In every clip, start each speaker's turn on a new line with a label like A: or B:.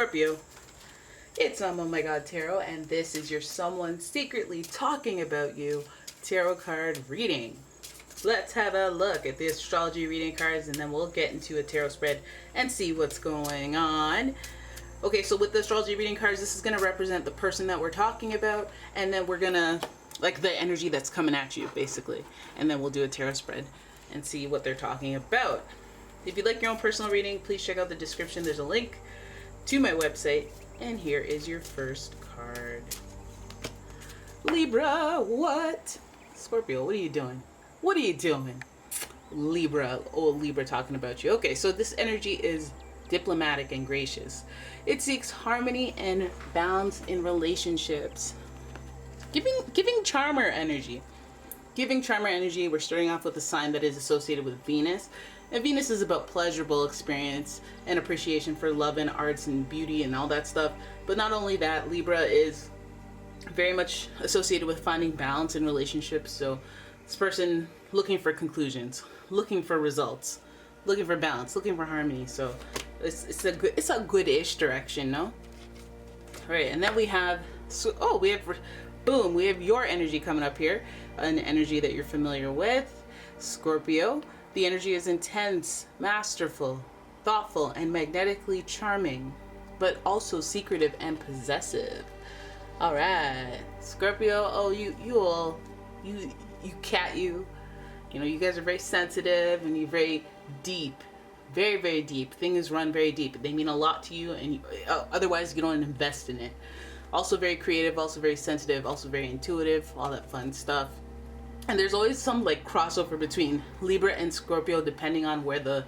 A: Scorpio. It's umomgstore, and this is your someone secretly talking about you tarot card reading. Let's have a look at the astrology reading cards, and then we'll get into a tarot spread and see what's going on. Okay, so with the astrology reading cards, this is going to represent the person that we're talking about, and then we're going to, like, the energy that's coming at you, basically. And then we'll do a tarot spread and see what they're talking about. If you'd like your own personal reading, please check out the description. There's a link to my website. And here is your first card. Libra, what? Scorpio, what are you doing? What are you doing? Libra, old Libra talking about you. Okay, so this energy is diplomatic and gracious. It seeks harmony and balance in relationships. Giving charmer energy. Giving charmer energy, we're starting off with a sign that is associated with Venus. And Venus is about pleasurable experience and appreciation for love and arts and beauty and all that stuff. But not only that, Libra is very much associated with finding balance in relationships. So this person looking for conclusions, looking for results, looking for balance, looking for harmony. So it's a good-ish direction, no? All right, and then we have, boom, we have your energy coming up here, an energy that you're familiar with, Scorpio. The energy is intense, masterful, thoughtful, and magnetically charming, but also secretive and possessive. All right, Scorpio. Oh, you know, you guys are very sensitive and you're very deep, very, very deep. Things run very deep. They mean a lot to you, and otherwise you don't invest in it. Also very creative, also very sensitive, also very intuitive, all that fun stuff. And there's always some like crossover between Libra and Scorpio depending on where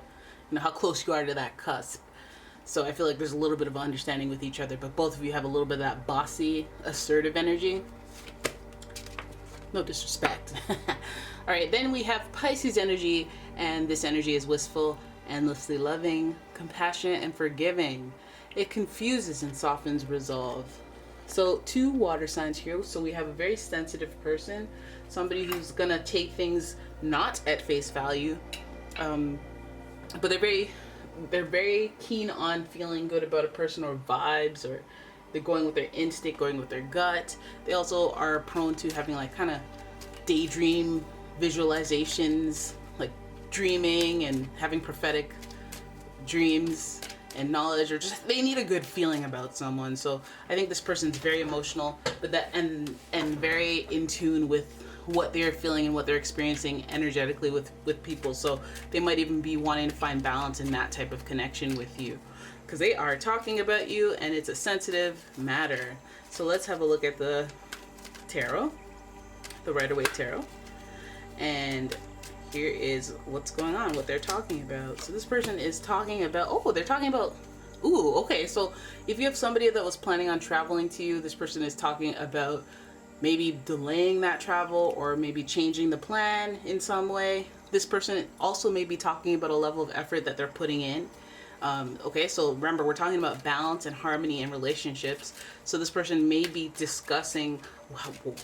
A: how close you are to that cusp. So I feel like there's a little bit of understanding with each other, but both of you have a little bit of that bossy, assertive energy. No disrespect. All right, then we have Pisces energy, and this energy is wistful, endlessly loving, compassionate, and forgiving. It confuses and softens resolve. So 2 water signs here. So we have a very sensitive person, somebody who's gonna take things not at face value, but they're very keen on feeling good about a person or vibes, or they're going with their instinct, going with their gut. They also are prone to having like kind of daydream visualizations, like dreaming and having prophetic dreams and knowledge, or just they need a good feeling about someone. So I think this person's very emotional, but and very in tune with what they're feeling and what they're experiencing energetically with people. So they might even be wanting to find balance in that type of connection with you, because they are talking about you and it's a sensitive matter. So let's have a look at the tarot, the Rider-Waite tarot, and here is what's going on, what they're talking about. So this person is talking about, okay, so if you have somebody that was planning on traveling to you, this person is talking about maybe delaying that travel or maybe changing the plan in some way. This person also may be talking about a level of effort that they're putting in. Okay, so remember, we're talking about balance and harmony in relationships. So this person may be discussing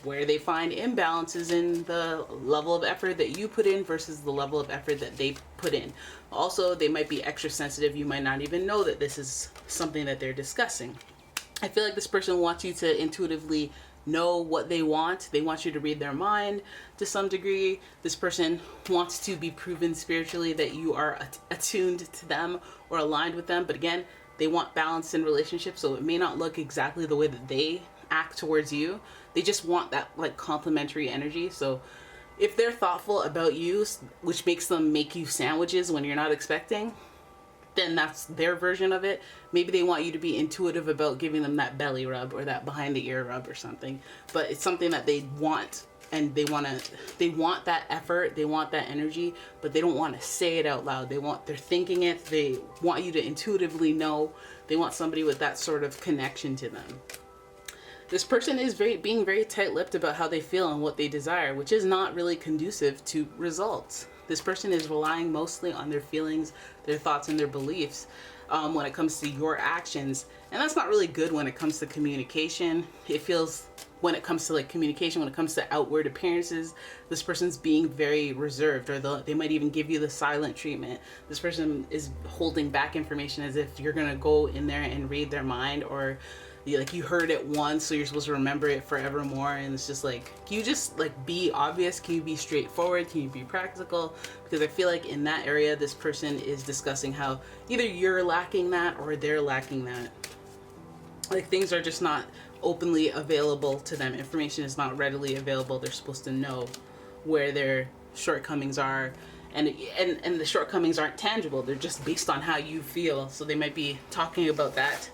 A: where they find imbalances in the level of effort that you put in versus the level of effort that they put in. Also, they might be extra sensitive. You might not even know that this is something that they're discussing. I feel like this person wants you to intuitively know what they want. They want you to read their mind to some degree. This person wants to be proven spiritually that you are attuned to them or aligned with them. But again, they want balance in relationships, so it may not look exactly the way that they act towards you. They just want that like complementary energy. So if they're thoughtful about you, which makes them make you sandwiches when you're not expecting, then that's their version of it. Maybe they want you to be intuitive about giving them that belly rub or that behind the ear rub or something. But it's something that they want, and they want that effort, they want that energy, but they don't want to say it out loud. They're thinking it, they want you to intuitively know. They want somebody with that sort of connection to them. This person is being very tight-lipped about how they feel and what they desire, which is not really conducive to results. This person is relying mostly on their feelings, their thoughts, and their beliefs when it comes to your actions. And that's not really good when it comes to communication. It feels when it comes to like communication, when it comes to outward appearances, this person's being very reserved, or they might even give you the silent treatment. This person is holding back information as if you're gonna go in there and read their mind, or you heard it once, so you're supposed to remember it forevermore. And it's just like, can you just like be obvious? Can you be straightforward? Can you be practical? Because I feel like in that area, this person is discussing how either you're lacking that or they're lacking that. Like, things are just not openly available to them. Information is not readily available. They're supposed to know where their shortcomings are, and the shortcomings aren't tangible. They're just based on how you feel. So they might be talking about that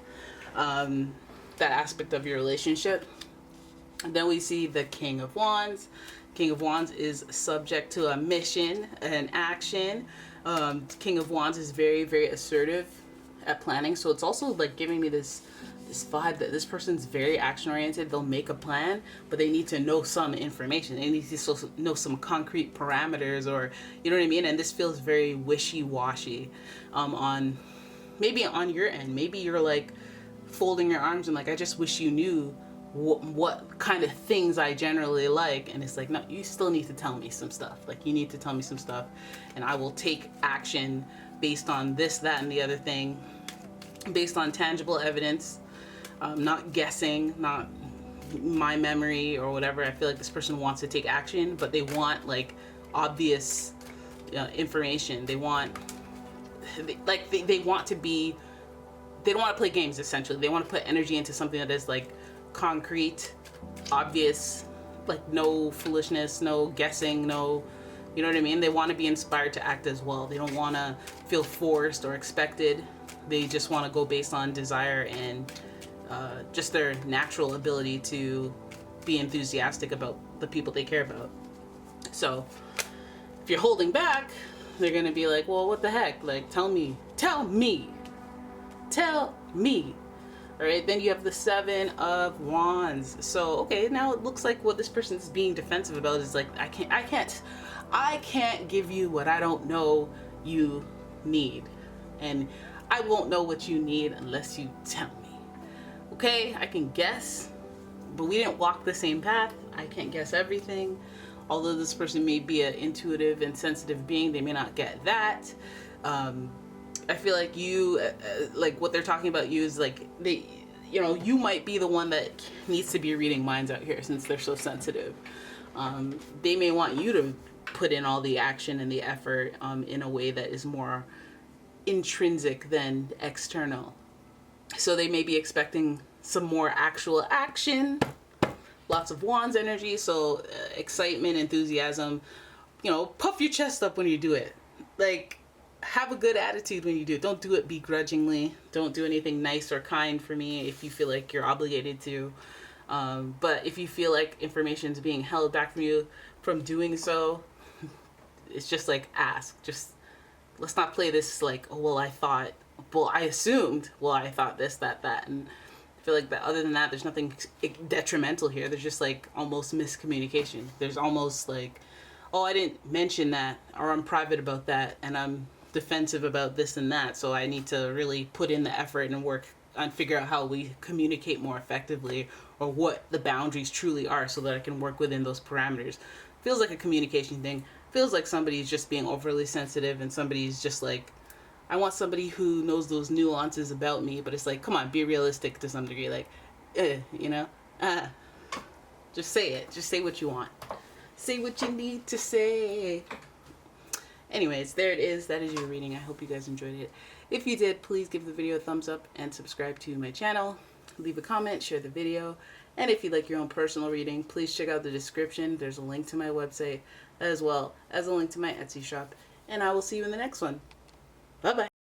A: that aspect of your relationship. And then we see the King of Wands. King of Wands is subject to a mission, an action. King of Wands is very, very assertive at planning. So it's also like giving me this vibe that this person's very action oriented. They'll make a plan, but they need to know some information. They need to know some concrete parameters, or you know what I mean. And this feels very wishy-washy on maybe on your end. Maybe you're like folding your arms and like, I just wish you knew what kind of things I generally like. And it's like, no, you still need to tell me some stuff. Like, you need to tell me some stuff, and I will take action based on this, that, and the other thing, based on tangible evidence, not guessing, not my memory or whatever. I feel like this person wants to take action, but they want like obvious information. They want they want to be, they don't want to play games. Essentially, they want to put energy into something that is like concrete, obvious, like no foolishness, no guessing, no, you know what I mean? They want to be inspired to act as well. They don't want to feel forced or expected. They just want to go based on desire and just their natural ability to be enthusiastic about the people they care about. So if you're holding back, they're going to be like, well, what the heck? Like, tell me. All right, then you have the Seven of Wands. So, okay, now it looks like what this person's being defensive about is like, I can't give you what I don't know you need. And I won't know what you need unless you tell me. Okay, I can guess, but we didn't walk the same path. I can't guess everything. Although this person may be an intuitive and sensitive being, they may not get that. I feel like you, like what they're talking about you is like, they, you know, you might be the one that needs to be reading minds out here since they're so sensitive. They may want you to put in all the action and the effort in a way that is more intrinsic than external. So they may be expecting some more actual action, lots of Wands energy. So excitement, enthusiasm, you know, puff your chest up when you do it. Like, have a good attitude when you do it. Don't do it begrudgingly. Don't do anything nice or kind for me if you feel like you're obligated to. But if you feel like information is being held back from you from doing so, it's just like, ask. Just, let's not play this like, oh, well, I assumed, I thought this, that. And I feel like that other than that, there's nothing detrimental here. There's just like almost miscommunication. There's almost like, oh, I didn't mention that, or I'm private about that, and I'm defensive about this and that, so I need to really put in the effort and work and figure out how we communicate more effectively, or what the boundaries truly are, so that I can work within those parameters. Feels like a communication thing. Feels like somebody's just being overly sensitive, and somebody's just like, I want somebody who knows those nuances about me, but it's like, come on, be realistic to some degree. Like, you know, just say it. Just say what you want. Say what you need to say. Anyways, there it is. That is your reading. I hope you guys enjoyed it. If you did, please give the video a thumbs up and subscribe to my channel. Leave a comment, share the video. And if you'd like your own personal reading, please check out the description. There's a link to my website as well as a link to my Etsy shop. And I will see you in the next one. Bye-bye.